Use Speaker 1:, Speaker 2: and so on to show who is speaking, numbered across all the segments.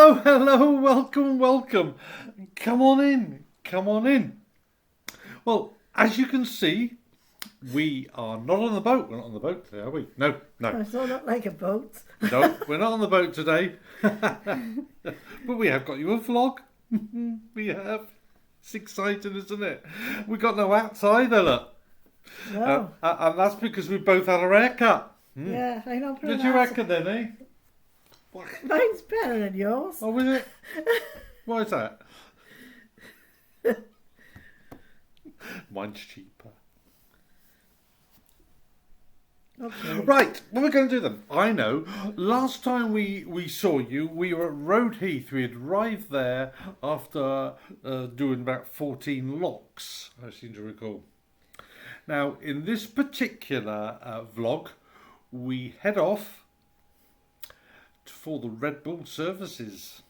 Speaker 1: Hello, hello, welcome, welcome. Come on in, come on in. Well, as you can see, we are not on the boat. We're not on the boat today, are we? No.
Speaker 2: It's all not like a boat.
Speaker 1: No, we're not on the boat today. But we have got you a vlog. We have. It's exciting, isn't it? We got no hats either, look.
Speaker 2: No.
Speaker 1: And that's because we both had a haircut.
Speaker 2: Yeah, I know.
Speaker 1: Did you reckon then, eh?
Speaker 2: Mine's better than yours.
Speaker 1: Oh, was it? Why is that? Mine's cheaper.
Speaker 2: Okay.
Speaker 1: Right, what we're going to do then? I know. Last time we saw you, we were at Rode Heath. We had arrived there after doing about 14 locks, I seem to recall. Now, in this particular vlog, we head off for the Red Bull services.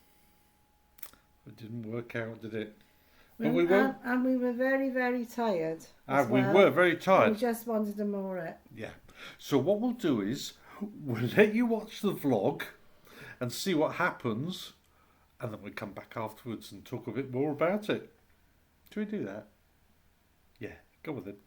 Speaker 1: It didn't work out, did it? But we won't.
Speaker 2: And we were very, very tired.
Speaker 1: We were very tired.
Speaker 2: We just wanted to moor it.
Speaker 1: Yeah. So what we'll do is we'll let you watch the vlog and see what happens, and then we'll come back afterwards and talk a bit more about it. Should we do that? Yeah, go with it.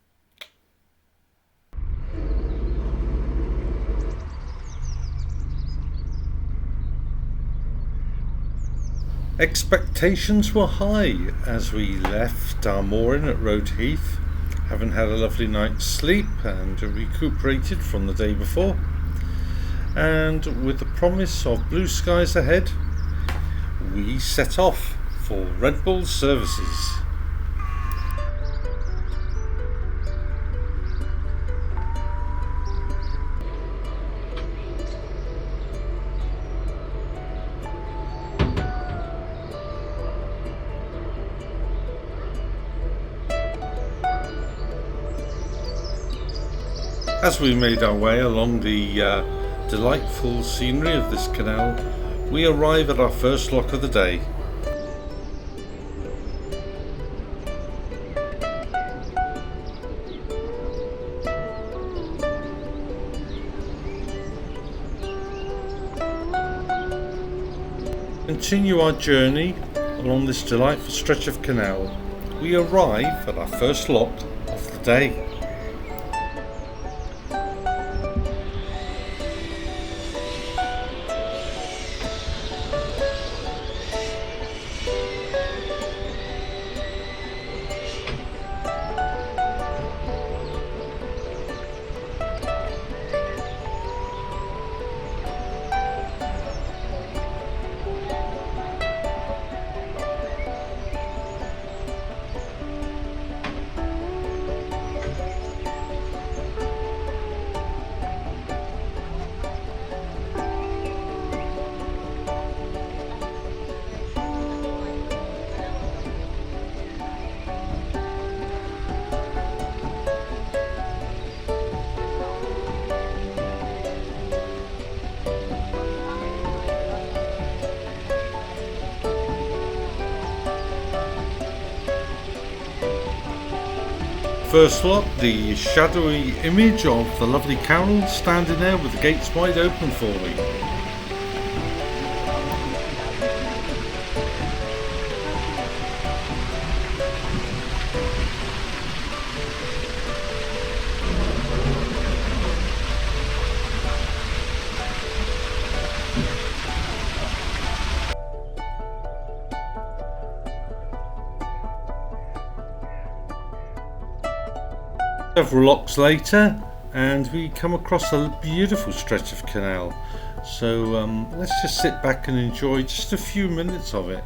Speaker 1: Expectations were high as we left our mooring at Rode Heath, having had a lovely night's sleep and recuperated from the day before, and with the promise of blue skies ahead, we set off for Red Bull services. As we made our way along the delightful scenery of this canal, we arrive at our first lock of the day. Continue our journey along this delightful stretch of canal. We arrive at our first lock of the day. First lock, the shadowy image of the lovely Carol standing there with the gates wide open for me. Several locks later and we come across a beautiful stretch of canal, so let's just sit back and enjoy just a few minutes of it.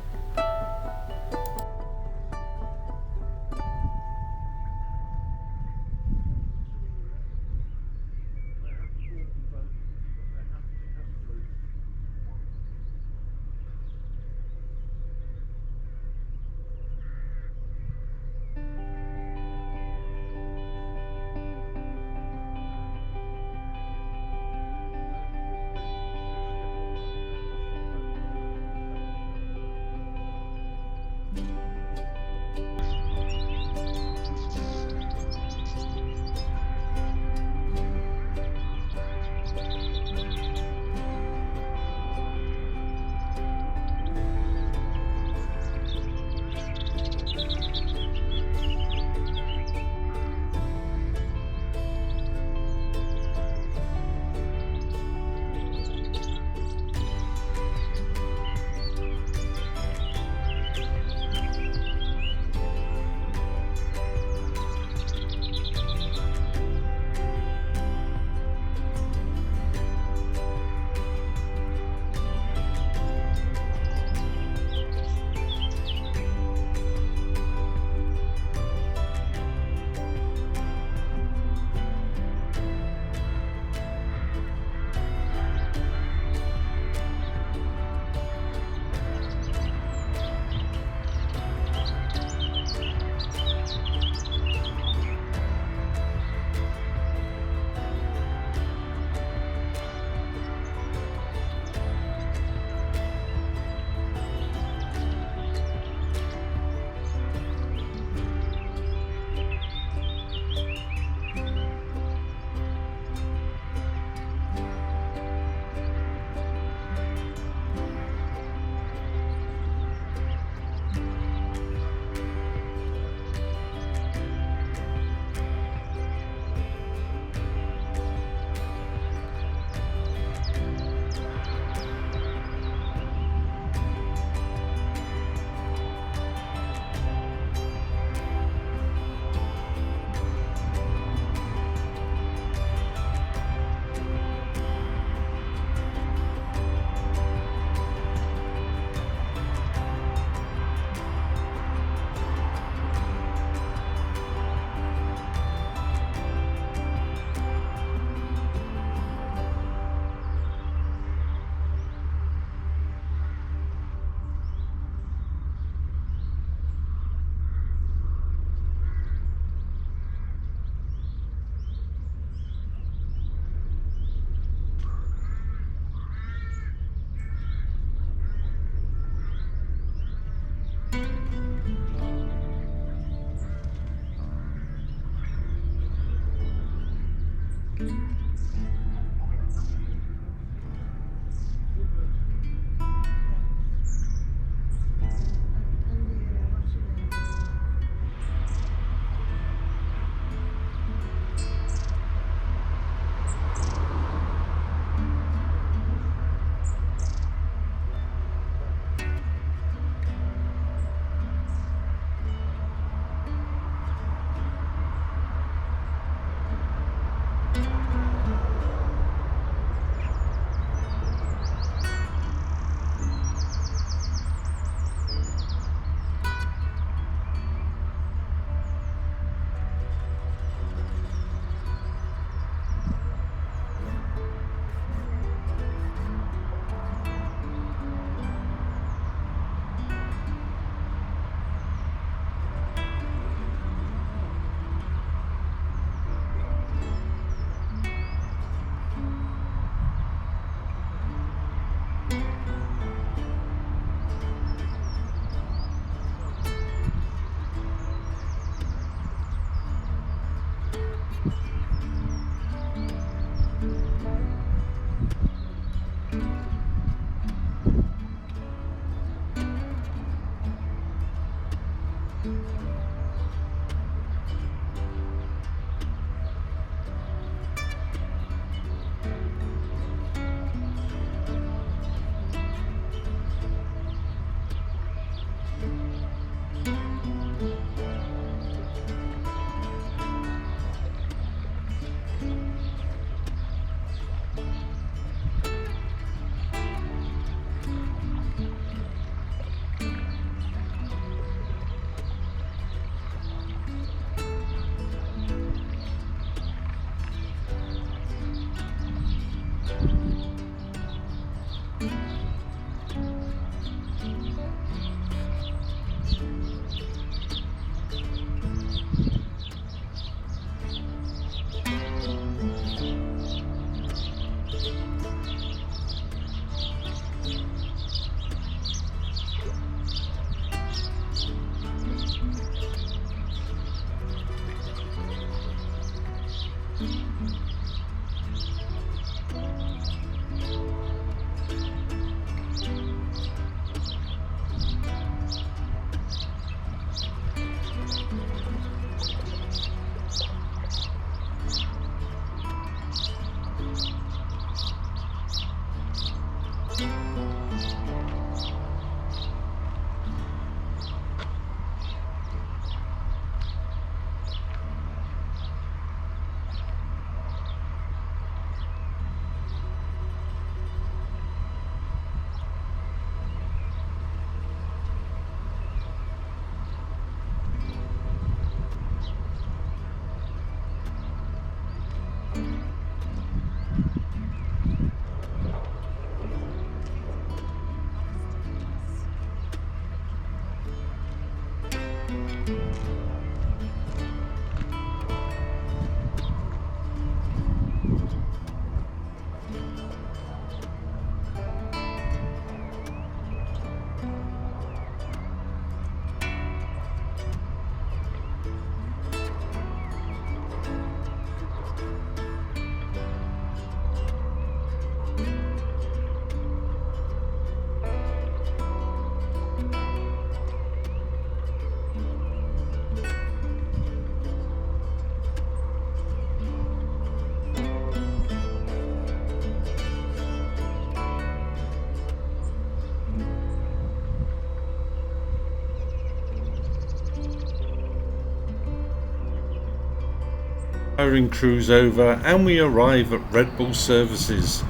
Speaker 1: Hiring crews over and we arrive at Red Bull Services.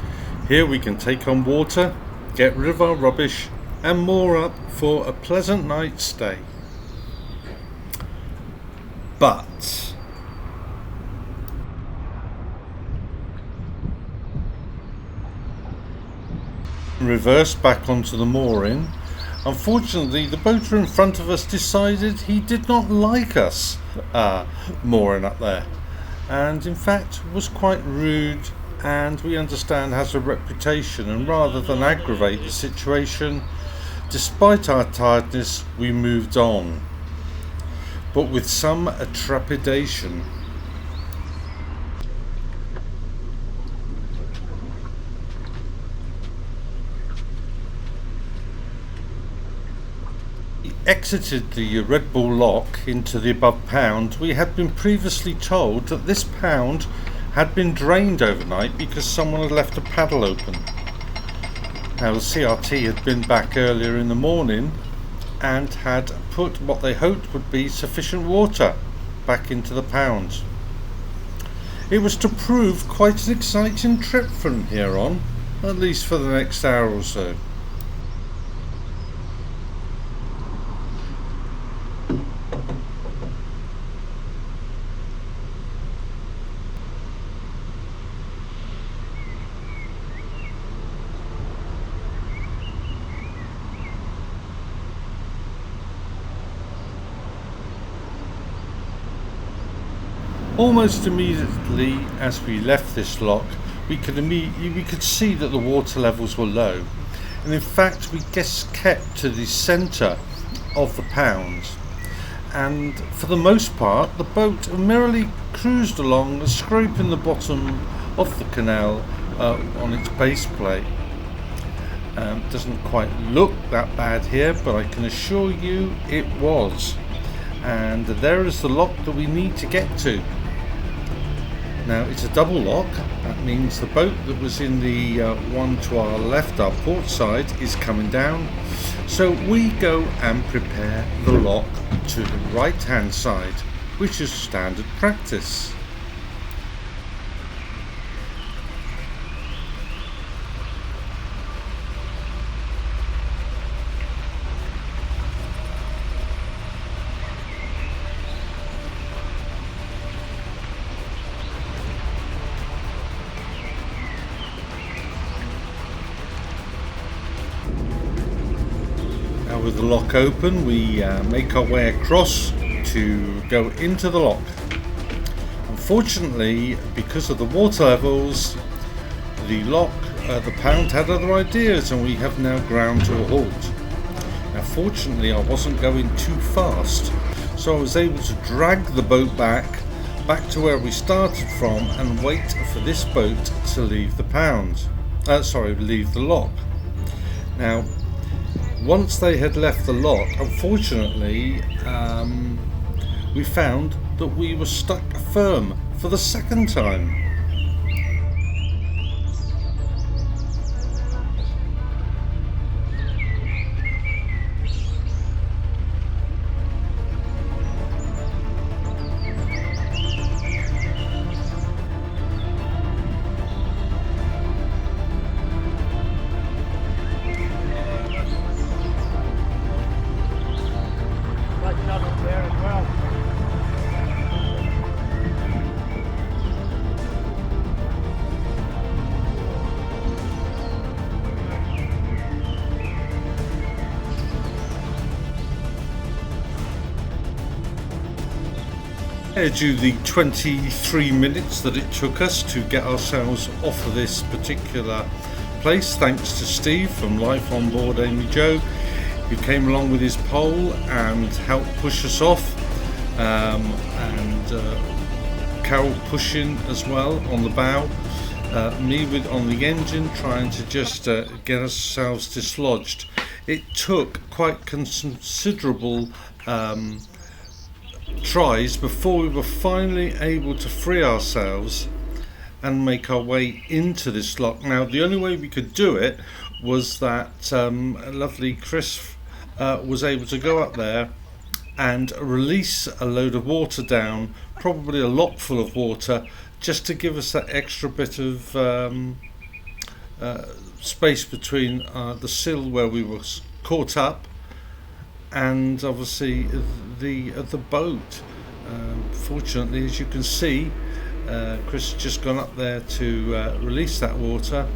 Speaker 1: Here we can take on water, get rid of our rubbish and moor up for a pleasant night's stay. But reverse back onto the mooring. Unfortunately, the boater in front of us decided he did not like us mooring up there, and in fact was quite rude, and we understand has a reputation, and rather than aggravate the situation, despite our tiredness, we moved on, but with some trepidation. Exited the Red Bull lock into the above pound. We had been previously told that this pound had been drained overnight because someone had left a paddle open. Now the CRT had been back earlier in the morning and had put what they hoped would be sufficient water back into the pound. It was to prove quite an exciting trip from here on, at least for the next hour or so. Almost immediately as we left this lock, we could see that the water levels were low, and in fact we just kept to the centre of the pound, and for the most part the boat merely cruised along, scraping the bottom of the canal on its base plate. Doesn't quite look that bad here, but I can assure you it was, and there is the lock that we need to get to. Now it's a double lock. That means the boat that was in the one to our left, our port side, is coming down. So we go and prepare the lock to the right hand side, which is standard practice. With the lock open, we make our way across to go into the lock. Unfortunately, because of the water levels, the pound had other ideas, and we have now ground to a halt. Now fortunately I wasn't going too fast, so I was able to drag the boat back to where we started from and wait for this boat to leave the leave the lock. Now once they had left the lock, unfortunately, we found that we were stuck firm for the second time. Due the 23 minutes that it took us to get ourselves off of this particular place, thanks to Steve from Life on Board Amy Joe, who came along with his pole and helped push us off, and Carol pushing as well on the bow, me on the engine trying to just get ourselves dislodged. It took quite considerable tries before we were finally able to free ourselves and make our way into this lock. Now the only way we could do it was that lovely Chris was able to go up there and release a load of water down probably a lot full of water, just to give us that extra bit of space between the sill where we were caught up and obviously the boat. Fortunately, as you can see, Chris has just gone up there to release that water,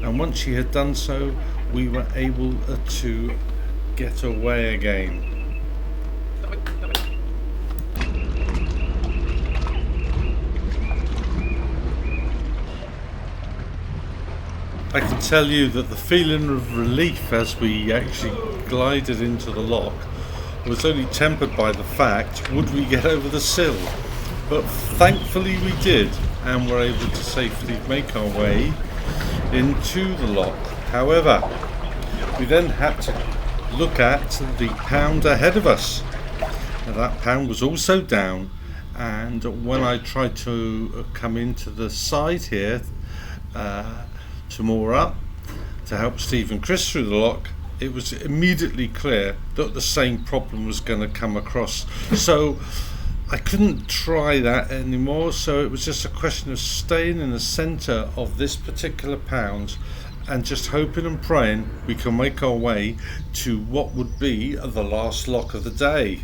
Speaker 1: and once she had done so, we were able to get away again. I can tell you that the feeling of relief as we actually glided into the lock was only tempered by the fact, would we get over the sill? But thankfully we did, and were able to safely make our way into the lock. However, we then had to look at the pound ahead of us. Now, that pound was also down, and when I tried to come into the side here to moor up to help Steve and Chris through the lock, it was immediately clear that the same problem was going to come across. So I couldn't try that anymore, so it was just a question of staying in the centre of this particular pound and just hoping and praying we can make our way to what would be the last lock of the day.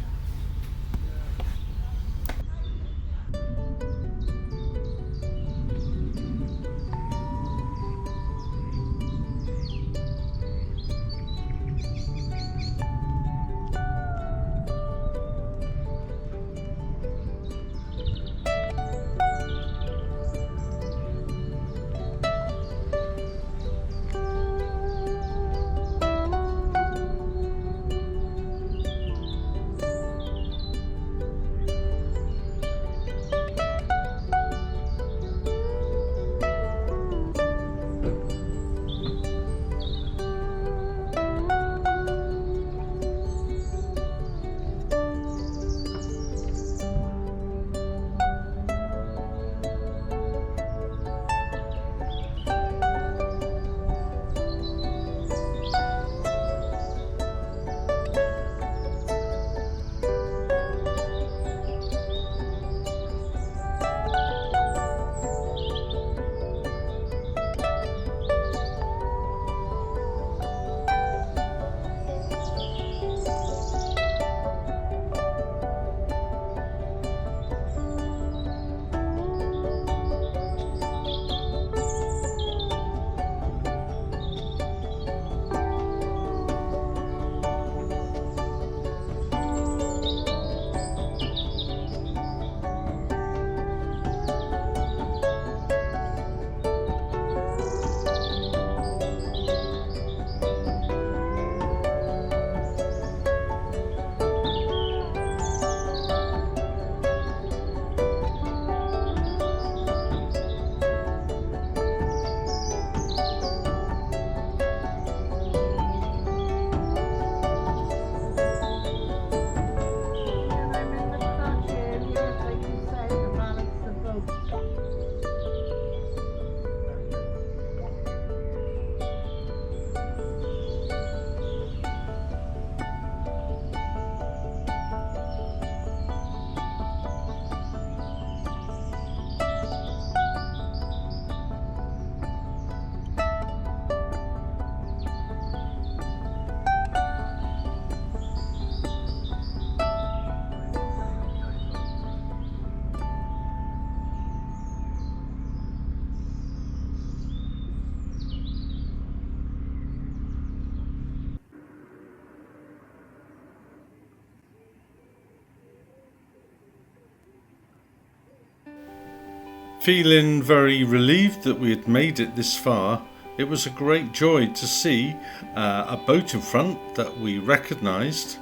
Speaker 1: Feeling very relieved that we had made it this far, it was a great joy to see a boat in front that we recognised,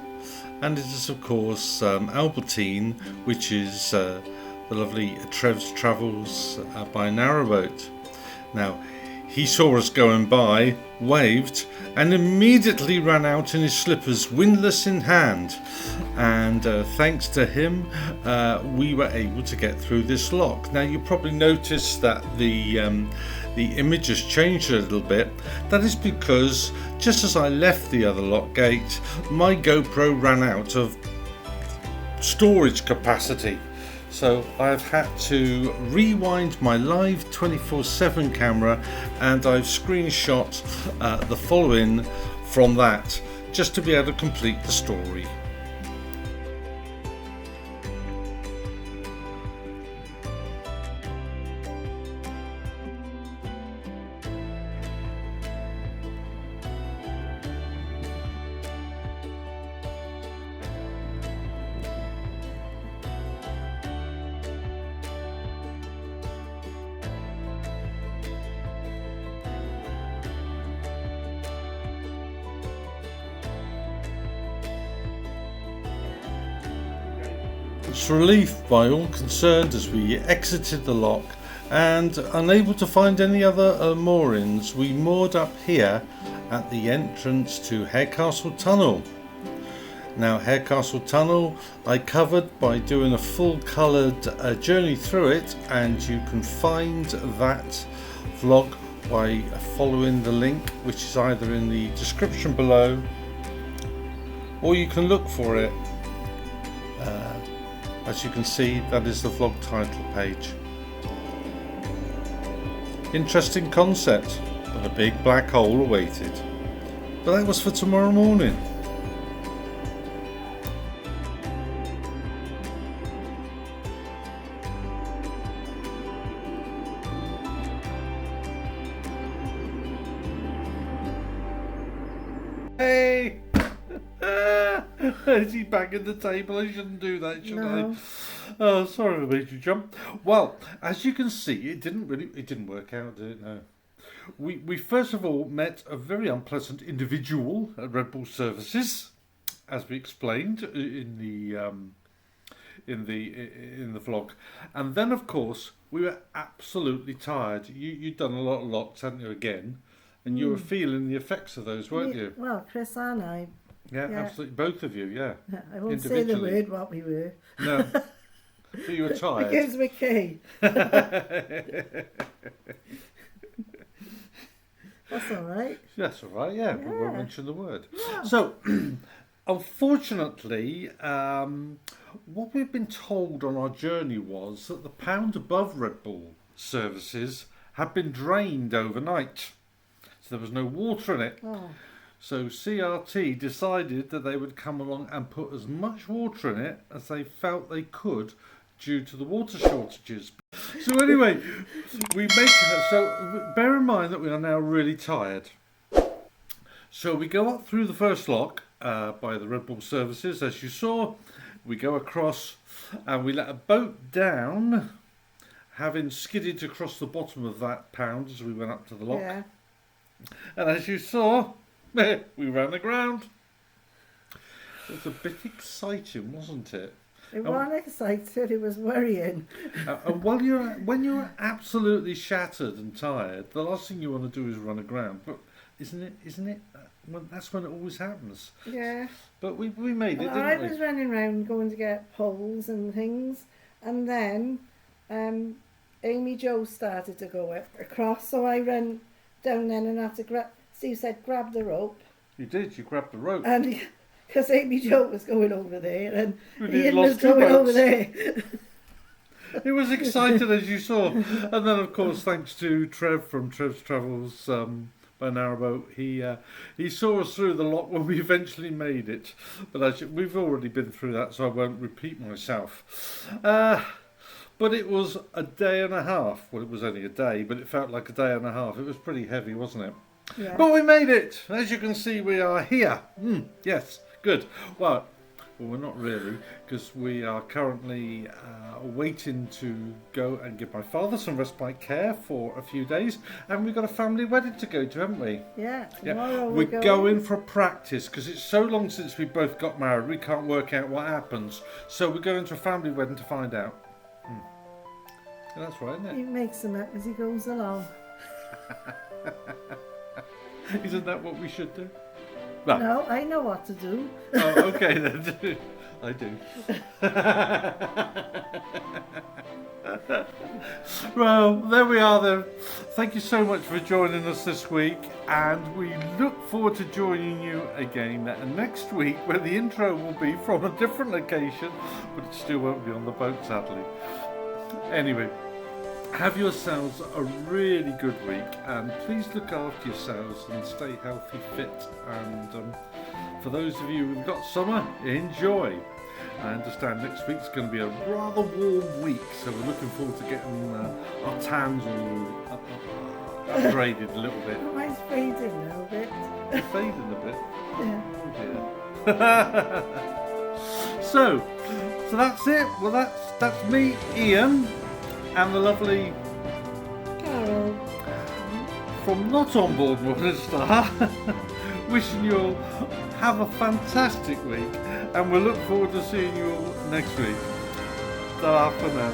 Speaker 1: and it is of course Albertine, which is the lovely Trev's Travels by Narrowboat. Now, he saw us going by, waved, and immediately ran out in his slippers, windlass in hand. And thanks to him, we were able to get through this lock. Now, you probably noticed that the image has changed a little bit. That is because just as I left the other lock gate, my GoPro ran out of storage capacity. So I've had to rewind my live 24/7 camera, and I've screenshot the following from that just to be able to complete the story. It's relief by all concerned as we exited the loch, and unable to find any other moorings, we moored up here at the entrance to Harecastle Tunnel. Now, Harecastle Tunnel I covered by doing a full coloured journey through it, and you can find that vlog by following the link, which is either in the description below, or you can look for it. As you can see, that is the vlog title page. Interesting concept, but a big black hole awaited. But that was for tomorrow morning. Hey! Is he banging the table? I shouldn't do that, should
Speaker 2: No.
Speaker 1: I? Oh, sorry I made you jump. Well, as you can see, it didn't work out, did it? No. We first of all met a very unpleasant individual at Red Bull Services, as we explained in the vlog, and then of course we were absolutely tired. You'd done a lot of locks, hadn't you? Again, and you were feeling the effects of those, weren't you?
Speaker 2: Well, Chris and I.
Speaker 1: Yeah,
Speaker 2: Yeah.
Speaker 1: absolutely. Both of you, yeah.
Speaker 2: I won't say the
Speaker 1: Individually.
Speaker 2: word what we were.
Speaker 1: No. So you were
Speaker 2: It
Speaker 1: tired.
Speaker 2: gives me key. That's all right.
Speaker 1: That's all right, yeah. We won't
Speaker 2: Yeah.
Speaker 1: mention the word.
Speaker 2: Yeah.
Speaker 1: So, unfortunately, what we've been told on our journey was that the pound above Red Bull Services had been drained overnight. So there was no water in it.
Speaker 2: Oh,
Speaker 1: So CRT decided that they would come along and put as much water in it as they felt they could due to the water shortages. So anyway, so bear in mind that we are now really tired. So we go up through the first lock by the Red Bull Services, as you saw. We go across and we let a boat down, having skidded across the bottom of that pound as we went up to the lock.
Speaker 2: yeah.
Speaker 1: And as you saw, we ran aground. It was a bit exciting, wasn't it?
Speaker 2: It wasn't excited, it was worrying.
Speaker 1: And when you're absolutely shattered and tired, the last thing you want to do is run aground. But isn't it? Well, that's when it always happens.
Speaker 2: Yeah.
Speaker 1: But we made it,
Speaker 2: Well, I
Speaker 1: didn't we?
Speaker 2: was running around going to get poles and things, and then Amy Jo started to go across, so I ran down then and had to grab. Steve said, "Grab the rope,"
Speaker 1: You did. You grabbed the rope.
Speaker 2: and because Amy Jo was going over there and
Speaker 1: We
Speaker 2: Ian
Speaker 1: lost
Speaker 2: was
Speaker 1: two
Speaker 2: going over
Speaker 1: boats.
Speaker 2: there.
Speaker 1: It was excited, as you saw. And then, of course, thanks to Trev from Trev's Travels by Narrowboat, he saw us through the lock when we eventually made it. But we've already been through that, so I won't repeat myself. But it was a day and a half. Well, it was only a day, but it felt like a day and a half. It was pretty heavy, wasn't it?
Speaker 2: Yeah.
Speaker 1: But we made it. As you can see, we are here. Yes, good. Well, we're not really, because we are currently waiting to go and give my father some respite care for a few days, and we've got a family wedding to go to, haven't we?
Speaker 2: Yeah, tomorrow
Speaker 1: We're
Speaker 2: we're
Speaker 1: going for practice, because it's so long since we both got married, we can't work out what happens. So we're going to a family wedding to find out. And that's right, isn't
Speaker 2: He makes them up as he goes along.
Speaker 1: it? Isn't that what we should do? Well,
Speaker 2: No, I know what to do.
Speaker 1: oh, okay then. I do. Well, there we are then. Thank you so much for joining us this week, and we look forward to joining you again next week, where the intro will be from a different location, but it still won't be on the boat, sadly. Anyway, have yourselves a really good week, and please look after yourselves and stay healthy, fit, and for those of you who've got summer, enjoy. I understand next week's going to be a rather warm week, so we're looking forward to getting our tans all upgraded a little bit.
Speaker 2: Mine's fading now a bit.
Speaker 1: It's fading a bit.
Speaker 2: Yeah.
Speaker 1: Oh dear. So that's it. Well, that's me, Ian, and the lovely
Speaker 2: Carol.
Speaker 1: from Not On Board Northern Star. Wishing you all have a fantastic week, and we'll look forward to seeing you all next week. Ta-ra for now.